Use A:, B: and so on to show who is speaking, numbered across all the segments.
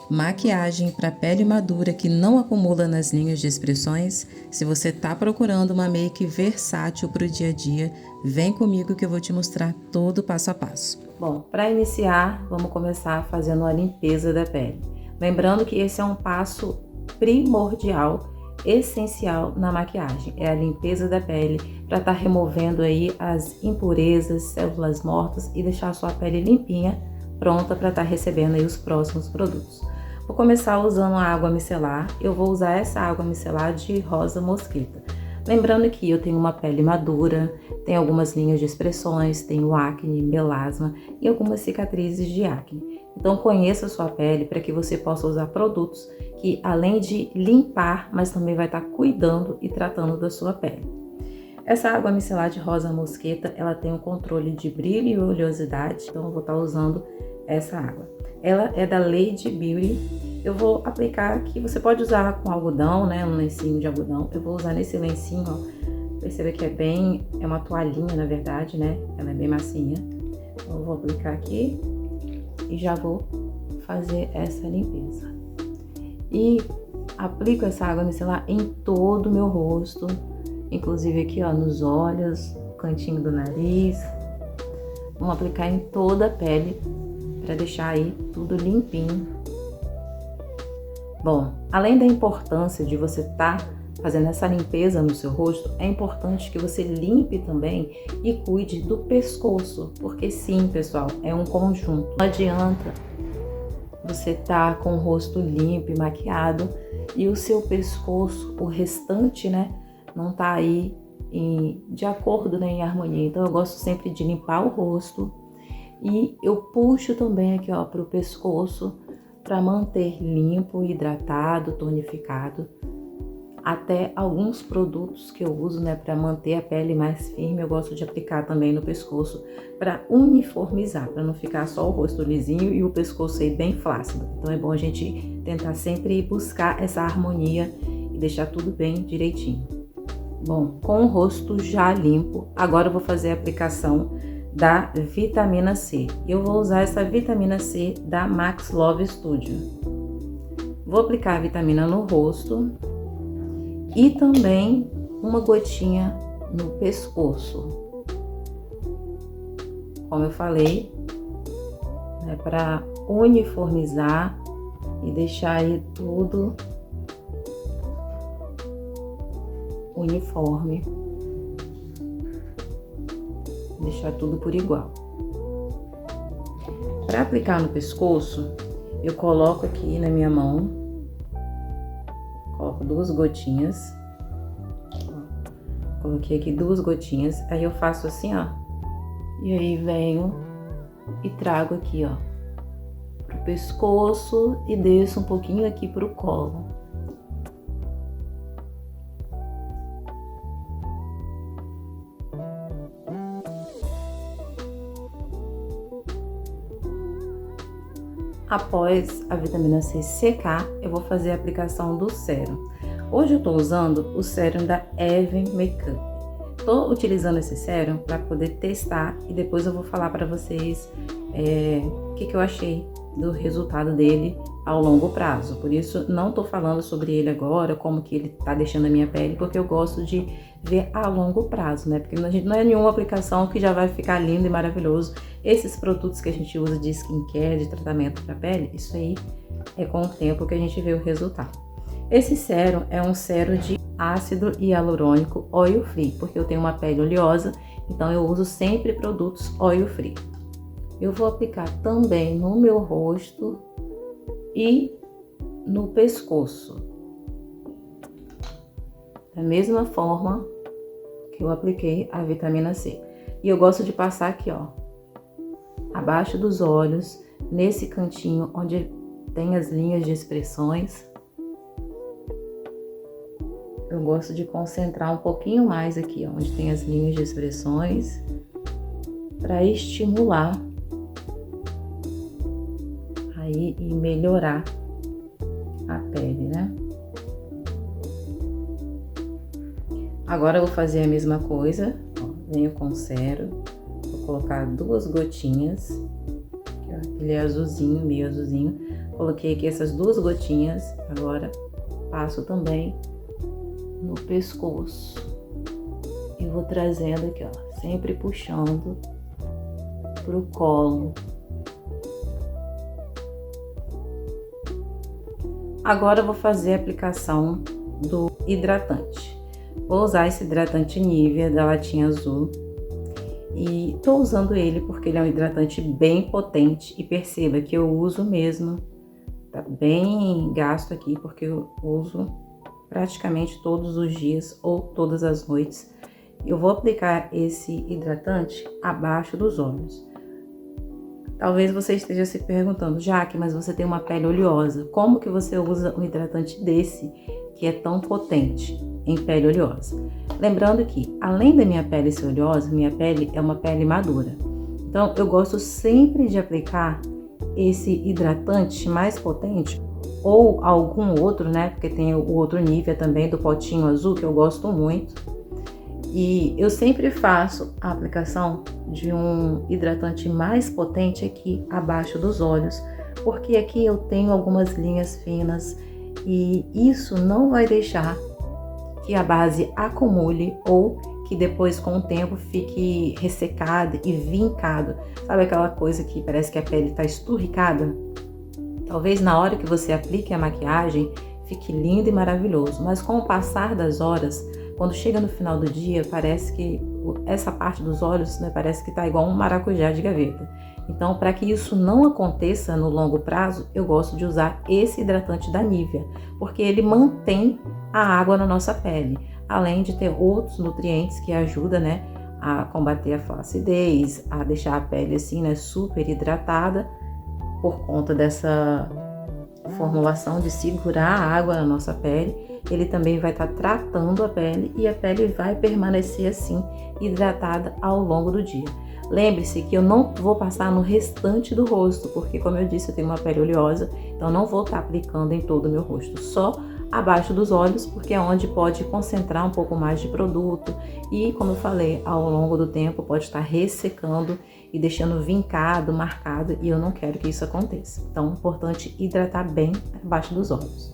A: Maquiagem para pele madura que não acumula nas linhas de expressões. Se você está procurando uma make versátil para o dia a dia, vem comigo que eu vou te mostrar todo o passo a passo.
B: Bom, para iniciar, vamos começar fazendo a limpeza da pele. Lembrando que esse é um passo primordial, essencial na maquiagem, é a limpeza da pele para estar removendo aí as impurezas, células mortas e deixar a sua pele limpinha, pronta para estar recebendo aí os próximos produtos. Vou começar usando a água micelar. Eu vou usar essa água micelar de rosa mosqueta. Lembrando que eu tenho uma pele madura, tenho algumas linhas de expressões, tenho acne, melasma e algumas cicatrizes de acne. Então conheça a sua pele para que você possa usar produtos que além de limpar, mas também vai estar cuidando e tratando da sua pele. Essa água micelar de rosa mosqueta, ela tem um controle de brilho e oleosidade, então eu vou estar usando essa água. Ela é da Lady Beauty. Eu vou aplicar aqui, você pode usar com algodão, né, um lencinho de algodão. Eu vou usar nesse lencinho, ó. Perceba que é uma toalhinha, na verdade, né? Ela é bem macia. Então eu vou aplicar aqui e já vou fazer essa limpeza. E aplico essa água micelar em todo o meu rosto, inclusive aqui, ó, nos olhos, cantinho do nariz. Vamos aplicar em toda a pele para deixar aí tudo limpinho. Bom, além da importância de você estar fazendo essa limpeza no seu rosto, é importante que você limpe também e cuide do pescoço, porque sim, pessoal, é um conjunto. Não adianta você estar com o rosto limpo e maquiado e o seu pescoço, o restante, né, não tá aí de acordo, né, em harmonia. Então eu gosto sempre de limpar o rosto e eu puxo também aqui, ó, pro pescoço para manter limpo, hidratado, tonificado. Até alguns produtos que eu uso, né, para manter a pele mais firme, eu gosto de aplicar também no pescoço para uniformizar, para não ficar só o rosto lisinho e o pescoço aí bem flácido. Então é bom a gente tentar sempre buscar essa harmonia e deixar tudo bem direitinho. Bom, com o rosto já limpo, agora eu vou fazer a aplicação da vitamina C. Eu vou usar essa vitamina C da Max Love Studio. Vou aplicar a vitamina no rosto e também uma gotinha no pescoço. Como eu falei, né, para uniformizar e deixar aí tudo uniforme. Deixar tudo por igual. Para aplicar no pescoço, eu coloco aqui na minha mão, coloco 2 gotinhas, coloquei aqui 2 gotinhas, aí eu faço assim, ó, e aí venho e trago aqui, ó, pro pescoço e desço um pouquinho aqui pro colo. Após a vitamina C secar, eu vou fazer a aplicação do sérum. Hoje eu tô usando o sérum da Even Makeup. Tô utilizando esse sérum para poder testar e depois eu vou falar para vocês o que eu achei do resultado dele ao longo prazo. Por isso, não tô falando sobre ele agora, como que ele tá deixando a minha pele, porque eu gosto de ver a longo prazo, né? Porque não é nenhuma aplicação que já vai ficar lindo e maravilhoso. Esses produtos que a gente usa de skincare, de tratamento para pele, isso aí é com o tempo que a gente vê o resultado. Esse sérum é um sérum de ácido hialurônico oil free, porque eu tenho uma pele oleosa, então eu uso sempre produtos oil free. Eu vou aplicar também no meu rosto e no pescoço, da mesma forma que eu apliquei a vitamina C. E eu gosto de passar aqui, ó, abaixo dos olhos, nesse cantinho onde tem as linhas de expressões. Eu gosto de concentrar um pouquinho mais aqui, ó, onde tem as linhas de expressões, para estimular aí e melhorar a pele, né? Agora eu vou fazer a mesma coisa, ó, venho com sérum, vou colocar 2 gotinhas, aqui, ó, ele é azulzinho, meio azulzinho, Coloquei aqui essas 2 gotinhas, agora passo também no pescoço e vou trazendo aqui, ó, sempre puxando pro colo. Agora eu vou fazer a aplicação do hidratante. Vou usar esse hidratante Nivea da latinha azul e tô usando ele porque ele é um hidratante bem potente e perceba que eu uso mesmo, tá bem gasto aqui porque eu uso praticamente todos os dias ou todas as noites. Eu vou aplicar esse hidratante abaixo dos olhos. Talvez você esteja se perguntando, Jaque, mas você tem uma pele oleosa, como que você usa um hidratante desse que é tão potente em pele oleosa? Lembrando que, além da minha pele ser oleosa, minha pele é uma pele madura. Então, eu gosto sempre de aplicar esse hidratante mais potente ou algum outro, né? Porque tem o outro Nivea também, do potinho azul, que eu gosto muito. E eu sempre faço a aplicação de um hidratante mais potente aqui abaixo dos olhos, porque aqui eu tenho algumas linhas finas e isso não vai deixar que a base acumule ou que depois com o tempo fique ressecada e vincado. Sabe aquela coisa que parece que a pele está esturricada? Talvez na hora que você aplique a maquiagem fique lindo e maravilhoso, mas com o passar das horas, quando chega no final do dia, parece que essa parte dos olhos, né, parece que tá igual um maracujá de gaveta. Então, para que isso não aconteça no longo prazo, eu gosto de usar esse hidratante da Nivea, porque ele mantém a água na nossa pele, além de ter outros nutrientes que ajudam, né, a combater a flacidez, a deixar a pele assim, né, super hidratada, por conta dessa formulação de segurar a água na nossa pele. Ele também vai estar tratando a pele e a pele vai permanecer assim hidratada ao longo do dia. Lembre-se que eu não vou passar no restante do rosto, porque como eu disse, eu tenho uma pele oleosa, então não vou estar aplicando em todo o meu rosto, só abaixo dos olhos, porque é onde pode concentrar um pouco mais de produto e, como eu falei, ao longo do tempo pode estar ressecando e deixando vincado, marcado, e eu não quero que isso aconteça. Então, é importante hidratar bem abaixo dos olhos.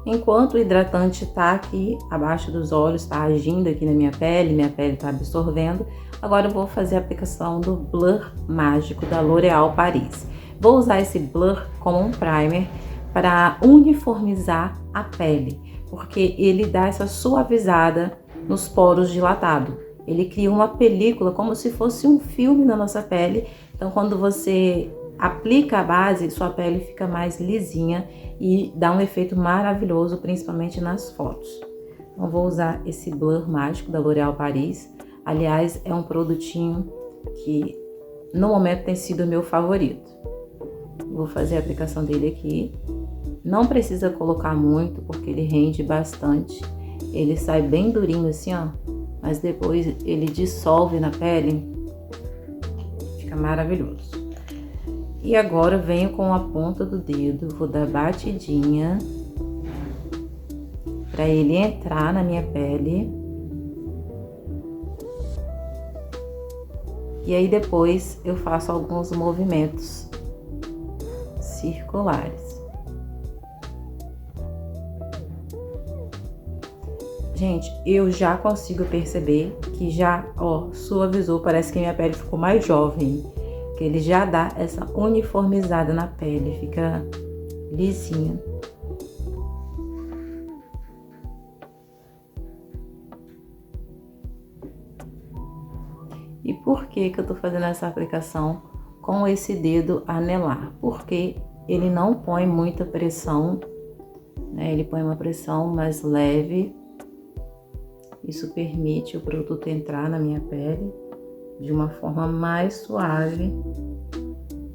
B: Enquanto o hidratante está aqui abaixo dos olhos, está agindo aqui na minha pele está absorvendo, agora eu vou fazer a aplicação do Blur Mágico da L'Oréal Paris. Vou usar esse Blur como um primer para uniformizar a pele, porque ele dá essa suavizada nos poros dilatados. Ele cria uma película como se fosse um filme na nossa pele, então quando você aplica a base, sua pele fica mais lisinha e dá um efeito maravilhoso, principalmente nas fotos. Então vou usar esse Blur Mágico da L'Oréal Paris. Aliás, é um produtinho que no momento tem sido o meu favorito. Vou fazer a aplicação dele aqui. Não precisa colocar muito, porque ele rende bastante. Ele sai bem durinho assim, ó, mas depois ele dissolve na pele. Fica maravilhoso. E agora eu venho com a ponta do dedo, vou dar batidinha para ele entrar na minha pele. E aí depois eu faço alguns movimentos circulares. Gente, eu já consigo perceber que já, ó, suavizou, parece que minha pele ficou mais jovem. Que ele já dá essa uniformizada na pele, fica lisinha. E por que que eu tô fazendo essa aplicação com esse dedo anelar? Porque ele não põe muita pressão, né? Ele põe uma pressão mais leve. Isso permite o produto entrar na minha pele de uma forma mais suave,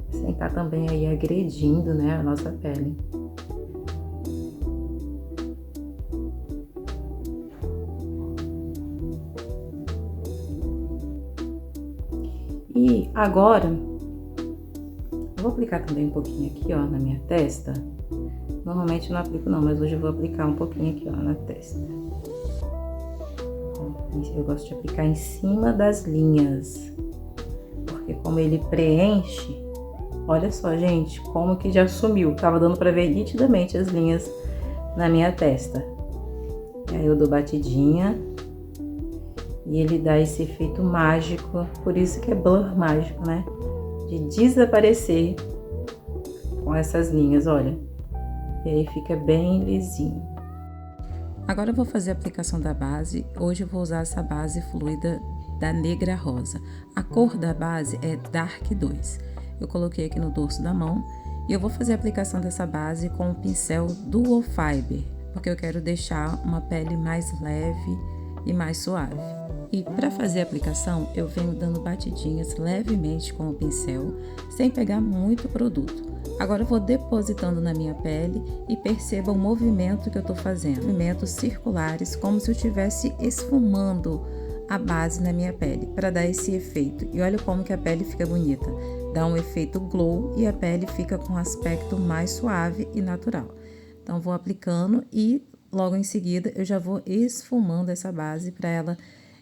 B: sem estar também aí agredindo, né, a nossa pele. E agora, eu vou aplicar também um pouquinho aqui, ó, na minha testa. Normalmente eu não aplico não, mas hoje eu vou aplicar um pouquinho aqui, ó, na testa. Eu gosto de aplicar em cima das linhas, porque como ele preenche, Olha só, gente, como que já sumiu. Tava dando pra ver nitidamente as linhas na minha testa. E aí eu dou batidinha. E ele dá esse efeito mágico. Por isso que é blur mágico, né? De desaparecer com essas linhas, olha. E aí fica bem lisinho.
A: Agora eu vou fazer a aplicação da base. Hoje eu vou usar essa base fluida da Negra Rosa. A cor da base é Dark 2. Eu coloquei aqui no dorso da mão e eu vou fazer a aplicação dessa base com o pincel Duo Fiber, porque eu quero deixar uma pele mais leve e mais suave. E para fazer a aplicação, eu venho dando batidinhas levemente com o pincel, sem pegar muito produto. Agora eu vou depositando na minha pele e perceba o movimento que eu tô fazendo. Movimentos circulares, como se eu estivesse esfumando a base na minha pele, para dar esse efeito. E olha como que a pele fica bonita. Dá um efeito glow e a pele fica com um aspecto mais suave e natural. Então, vou aplicando e logo em seguida eu já vou esfumando essa base para ela,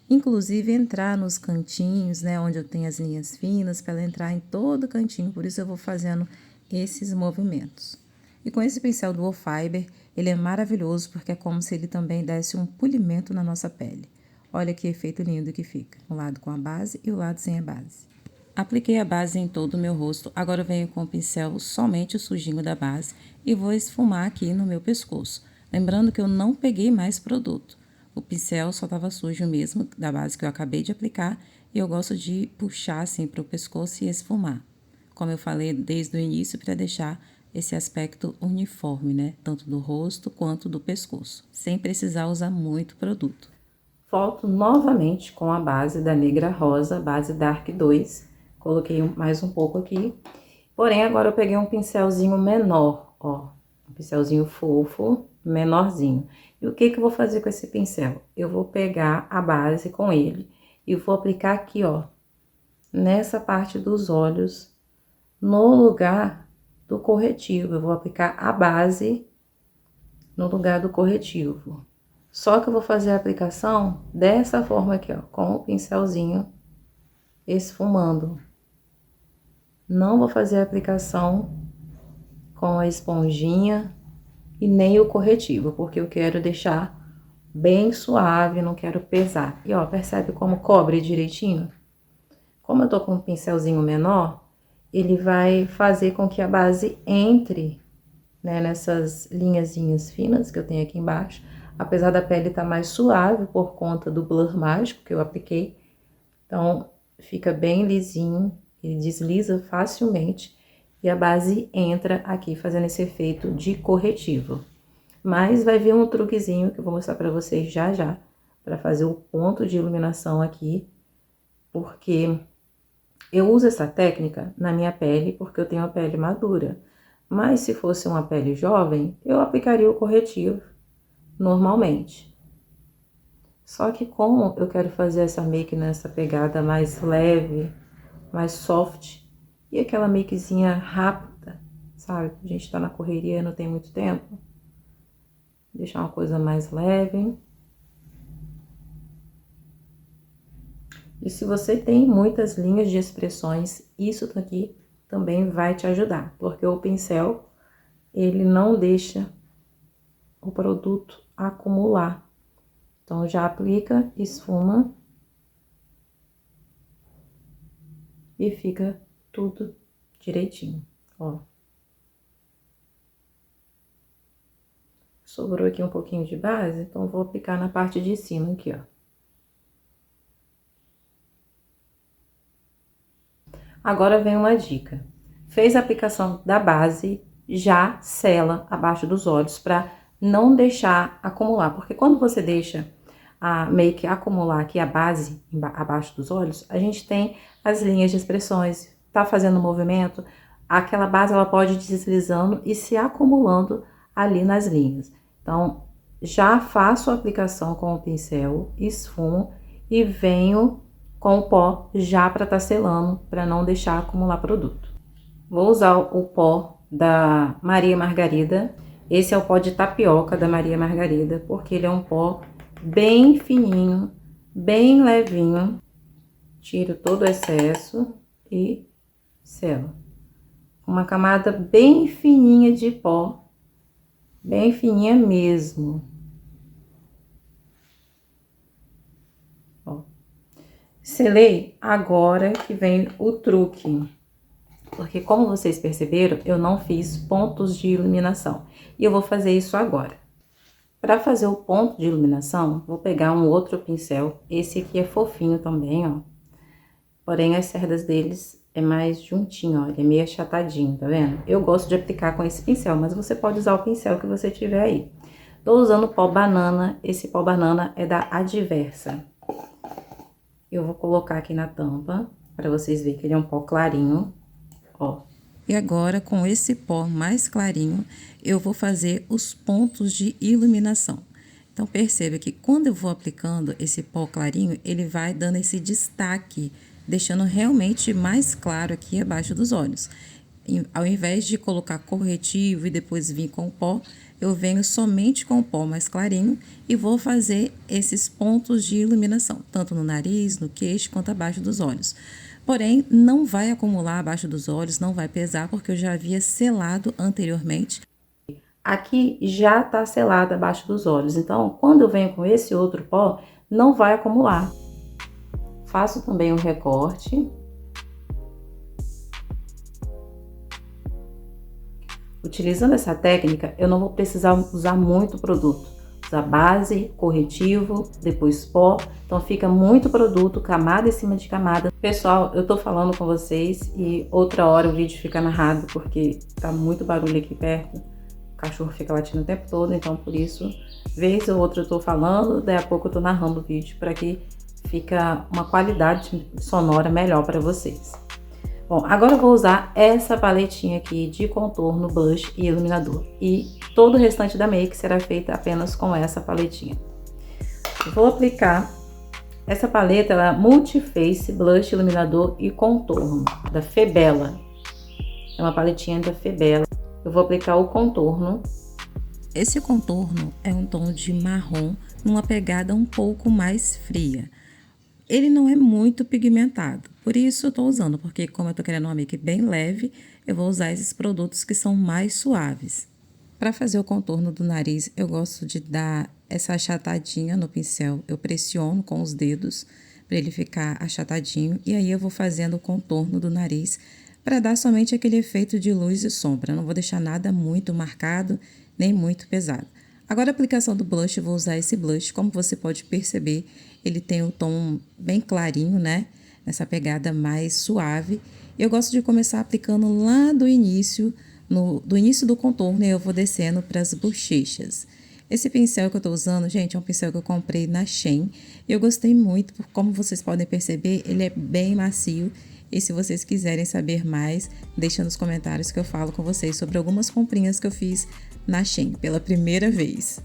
A: inclusive, entrar nos cantinhos, né, onde eu tenho as linhas finas, para ela entrar em todo cantinho. Por isso eu vou fazendo esses movimentos. E com esse pincel Duo Fiber, ele é maravilhoso porque é como se ele também desse um polimento na nossa pele. Olha que efeito lindo que fica, o lado com a base e o lado sem a base. Apliquei a base em todo o meu rosto, agora eu venho com o pincel somente o sujinho da base e vou esfumar aqui no meu pescoço. Lembrando que eu não peguei mais produto. O pincel só estava sujo mesmo, da base que eu acabei de aplicar, e eu gosto de puxar assim para o pescoço e esfumar. Como eu falei desde o início, para deixar esse aspecto uniforme, né? Tanto do rosto quanto do pescoço, sem precisar usar muito produto.
B: Volto novamente com a base da Negra Rosa, base Dark 2. Coloquei mais um pouco aqui. Porém, agora eu peguei um pincelzinho menor, ó. Um pincelzinho fofo, menorzinho. E o que que eu vou fazer com esse pincel? Eu vou pegar a base com ele e vou aplicar aqui, ó. Nessa parte dos olhos, no lugar do corretivo. Eu vou aplicar a base no lugar do corretivo. Só que eu vou fazer a aplicação dessa forma aqui, ó, com o pincelzinho esfumando. Não vou fazer a aplicação com a esponjinha e nem o corretivo, porque eu quero deixar bem suave, não quero pesar. E ó, percebe como cobre direitinho? Como eu tô com um pincelzinho menor, ele vai fazer com que a base entre, né, nessas linhazinhas finas que eu tenho aqui embaixo. Apesar da pele estar mais suave por conta do blur mágico que eu apliquei, então fica bem lisinho, ele desliza facilmente e a base entra aqui fazendo esse efeito de corretivo. Mas vai vir um truquezinho que eu vou mostrar pra vocês já já, para fazer o ponto de iluminação aqui, porque eu uso essa técnica na minha pele porque eu tenho a pele madura. Mas se fosse uma pele jovem, eu aplicaria o corretivo normalmente. Só que como eu quero fazer essa make nessa pegada mais leve, mais soft, e aquela makezinha rápida, sabe? A gente tá na correria, não tem muito tempo. Deixar uma coisa mais leve. E se você tem muitas linhas de expressões, isso daqui também vai te ajudar, porque o pincel, ele não deixa o produto acumular. Então, já aplica, esfuma e fica tudo direitinho, ó. Sobrou aqui um pouquinho de base, então vou aplicar na parte de cima aqui, ó. Agora vem uma dica. Fez a aplicação da base, já sela abaixo dos olhos para não deixar acumular, porque quando você deixa a make acumular aqui a base abaixo dos olhos, a gente tem as linhas de expressões, tá fazendo movimento, aquela base ela pode ir deslizando e se acumulando ali nas linhas. Então, já faço a aplicação com o pincel, esfumo e venho com o pó já para tá selando, para não deixar acumular produto. Vou usar o pó da Maria Margarida. Esse é o pó de tapioca da Maria Margarida, porque ele é um pó bem fininho, bem levinho. Tiro todo o excesso e selo. uma camada bem fininha de pó, bem fininha mesmo. Ó. Selei, agora que vem o truque. Porque como vocês perceberam, eu não fiz pontos de iluminação. E eu vou fazer isso agora. Para fazer o ponto de iluminação, vou pegar um outro pincel. Esse aqui é fofinho também, ó. Porém, as cerdas deles é mais juntinho, ó. Ele é meio achatadinho, tá vendo? Eu gosto de aplicar com esse pincel, mas você pode usar o pincel que você tiver aí. Tô usando pó banana. Esse pó banana é da Adversa. Eu vou colocar aqui na tampa, para vocês verem que ele é um pó clarinho. Ó.
A: E agora, com esse pó mais clarinho, eu vou fazer os pontos de iluminação. Então, perceba que quando eu vou aplicando esse pó clarinho, ele vai dando esse destaque, deixando realmente mais claro aqui abaixo dos olhos. Ao invés de colocar corretivo e depois vir com o pó, eu venho somente com o pó mais clarinho e vou fazer esses pontos de iluminação, tanto no nariz, no queixo, quanto abaixo dos olhos. Porém, não vai acumular abaixo dos olhos, não vai pesar, porque eu já havia selado anteriormente.
B: Aqui já tá selado abaixo dos olhos, então, quando eu venho com esse outro pó, não vai acumular. Faço também um recorte. Utilizando essa técnica, eu não vou precisar usar muito produto. Usar base, corretivo, depois pó. Então, fica muito produto, camada em cima de camada. Pessoal, eu tô falando com vocês e outra hora o vídeo fica narrado porque tá muito barulho aqui perto. O cachorro fica latindo o tempo todo, então por isso, vez ou outra eu tô falando, daí a pouco eu tô narrando o vídeo para que fica uma qualidade sonora melhor para vocês. Bom, agora eu vou usar essa paletinha aqui de contorno, blush e iluminador. E todo o restante da make será feita apenas com essa paletinha. Vou aplicar essa paleta, ela é Multiface, blush, iluminador e contorno, da Febela. É uma paletinha da Febela. Eu vou aplicar o contorno.
A: Esse contorno é um tom de marrom, numa pegada um pouco mais fria. Ele não é muito pigmentado, por isso eu tô usando, porque como eu tô querendo uma make bem leve, eu vou usar esses produtos que são mais suaves. Para fazer o contorno do nariz, eu gosto de dar essa achatadinha no pincel, eu pressiono com os dedos para ele ficar achatadinho, e aí eu vou fazendo o contorno do nariz para dar somente aquele efeito de luz e sombra. Eu não vou deixar nada muito marcado, nem muito pesado. Agora a aplicação do blush, eu vou usar esse blush, como você pode perceber, ele tem um tom bem clarinho, né? Nessa pegada mais suave. Eu gosto de começar aplicando lá do início, do início do contorno, e eu vou descendo para as bochechas. Esse pincel que eu tô usando, gente, é um pincel que eu comprei na Shein. E eu gostei muito, porque como vocês podem perceber, ele é bem macio. E se vocês quiserem saber mais, deixa nos comentários que eu falo com vocês sobre algumas comprinhas que eu fiz na Shein pela primeira vez.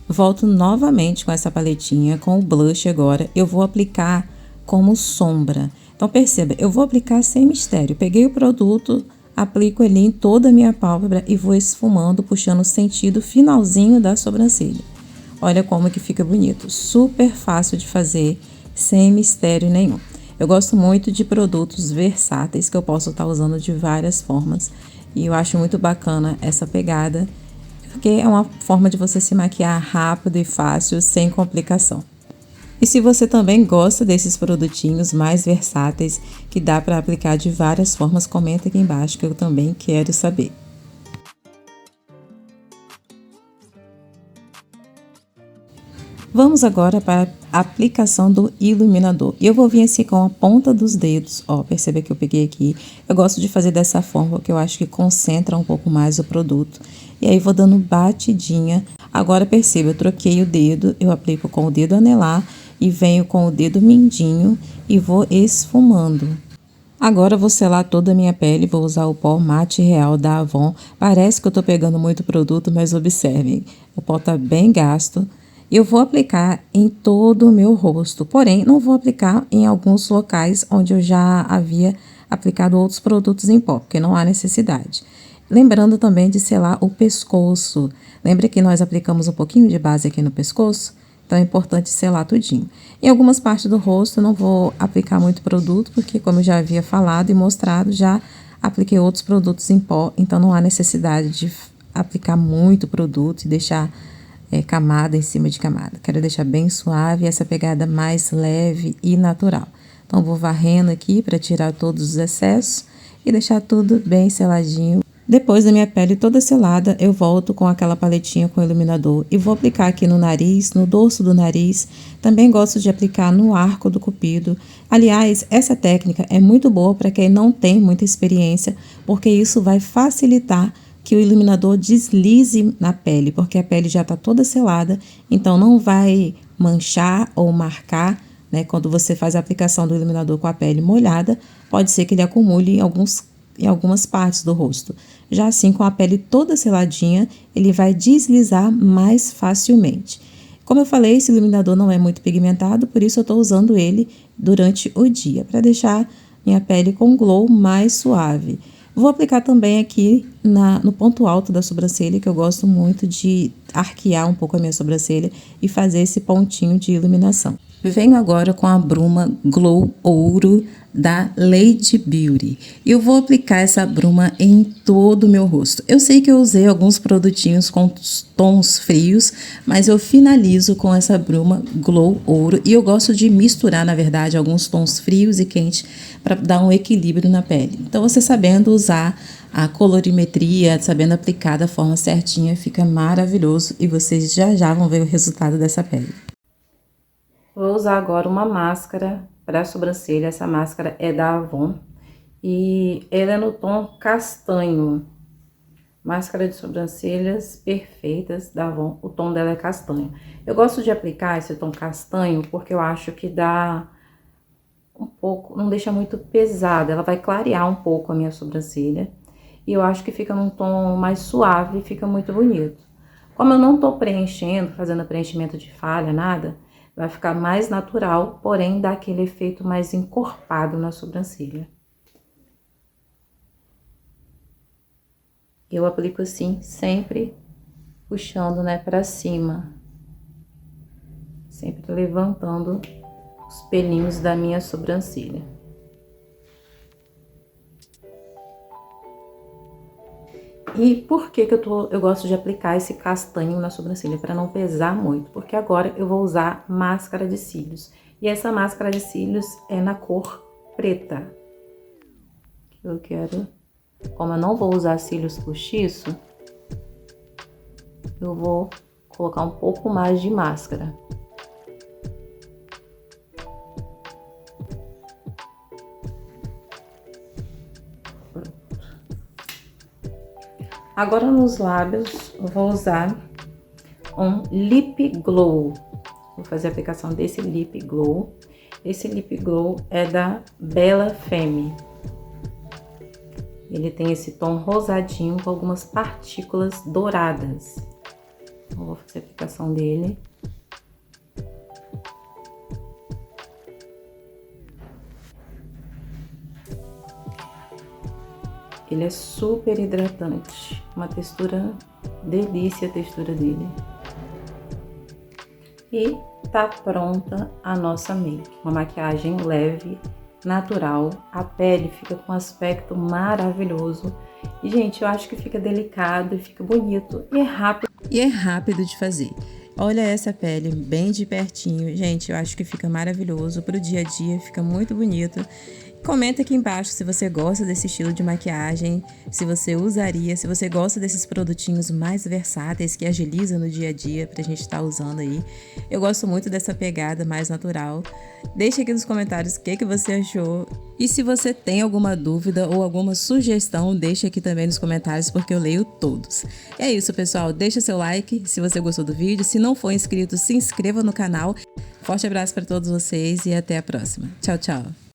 A: Volto novamente com essa paletinha, com o blush agora. Eu vou aplicar como sombra. Então perceba, eu vou aplicar sem mistério. Peguei o produto, aplico ele em toda a minha pálpebra e vou esfumando, puxando o sentido finalzinho da sobrancelha. Olha como que fica bonito. Super fácil de fazer, sem mistério nenhum. Eu gosto muito de produtos versáteis que eu posso estar usando de várias formas. E eu acho muito bacana essa pegada, porque é uma forma de você se maquiar rápido e fácil, sem complicação. E se você também gosta desses produtinhos mais versáteis, que dá para aplicar de várias formas, comenta aqui embaixo que eu também quero saber. Vamos agora para a aplicação do iluminador. E eu vou vir assim com a ponta dos dedos, ó, perceba que eu peguei aqui. Eu gosto de fazer dessa forma, porque eu acho que concentra um pouco mais o produto. E aí vou dando batidinha. Agora perceba, eu troquei o dedo, eu aplico com o dedo anelar e venho com o dedo mindinho e vou esfumando. Agora eu vou selar toda a minha pele, vou usar o pó mate real da Avon. Parece que eu tô pegando muito produto, mas observem, o pó tá bem gasto. Eu vou aplicar em todo o meu rosto, porém não vou aplicar em alguns locais onde eu já havia aplicado outros produtos em pó, porque não há necessidade. Lembrando também de selar o pescoço. Lembra que nós aplicamos um pouquinho de base aqui no pescoço? Então é importante selar tudinho. Em algumas partes do rosto eu não vou aplicar muito produto, porque como eu já havia falado e mostrado, já apliquei outros produtos em pó, então não há necessidade de aplicar muito produto e deixar camada em cima de camada. Quero deixar bem suave, essa pegada mais leve e natural. Então, vou varrendo aqui para tirar todos os excessos e deixar tudo bem seladinho. Depois da minha pele toda selada, eu volto com aquela paletinha com iluminador e vou aplicar aqui no nariz, no dorso do nariz. Também gosto de aplicar no arco do cupido. Aliás, essa técnica é muito boa para quem não tem muita experiência, porque isso vai facilitar que o iluminador deslize na pele, porque a pele já está toda selada, então não vai manchar ou marcar, né? Quando você faz a aplicação do iluminador com a pele molhada, pode ser que ele acumule em algumas partes do rosto. Já assim, com a pele toda seladinha, ele vai deslizar mais facilmente. Como eu falei, esse iluminador não é muito pigmentado, por isso eu estou usando ele durante o dia, para deixar minha pele com um glow mais suave. Vou aplicar também aqui no ponto alto da sobrancelha, que eu gosto muito de arquear um pouco a minha sobrancelha e fazer esse pontinho de iluminação. Venho agora com a bruma Glow Ouro da Lady Beauty. Eu vou aplicar essa bruma em todo o meu rosto. Eu sei que eu usei alguns produtinhos com tons frios, mas eu finalizo com essa bruma Glow Ouro. E eu gosto de misturar, na verdade, alguns tons frios e quentes para dar um equilíbrio na pele. Então, você sabendo usar a colorimetria, sabendo aplicar da forma certinha, fica maravilhoso e vocês já vão ver o resultado dessa pele.
B: Vou usar agora uma máscara para sobrancelha. Essa máscara é da Avon e ela é no tom castanho. Máscara de sobrancelhas perfeitas da Avon. O tom dela é castanho. Eu gosto de aplicar esse tom castanho porque eu acho que dá um pouco, não deixa muito pesada. Ela vai clarear um pouco a minha sobrancelha e eu acho que fica num tom mais suave e fica muito bonito. Como eu não tô preenchendo, fazendo preenchimento de falha, nada, vai ficar mais natural, porém dá aquele efeito mais encorpado na sobrancelha. Eu aplico assim, sempre puxando, né, pra cima. Sempre levantando os pelinhos da minha sobrancelha. E por que eu gosto de aplicar esse castanho na sobrancelha? Para não pesar muito, porque agora eu vou usar máscara de cílios. E essa máscara de cílios é na cor preta. Eu quero, como eu não vou usar cílios postiço, eu vou colocar um pouco mais de máscara. Agora nos lábios eu vou usar um Lip Glow. Vou fazer a aplicação desse Lip Glow. Esse Lip Glow é da Bella Femme. Ele tem esse tom rosadinho com algumas partículas douradas. Então, vou fazer a aplicação dele. Ele é super hidratante, uma textura delícia a textura dele. E tá pronta a nossa make, uma maquiagem leve, natural, a pele fica com um aspecto maravilhoso. E, gente, eu acho que fica delicado e fica bonito e é rápido.
A: E é rápido de fazer. Olha essa pele bem de pertinho, gente, eu acho que fica maravilhoso pro dia a dia, fica muito bonito. Comenta aqui embaixo se você gosta desse estilo de maquiagem, se você usaria, se você gosta desses produtinhos mais versáteis que agilizam no dia a dia pra gente estar usando aí. Eu gosto muito dessa pegada mais natural. Deixa aqui nos comentários o que você achou. E se você tem alguma dúvida ou alguma sugestão, deixa aqui também nos comentários porque eu leio todos. E é isso, pessoal. Deixa seu like se você gostou do vídeo. Se não for inscrito, se inscreva no canal. Forte abraço para todos vocês e até a próxima. Tchau, tchau.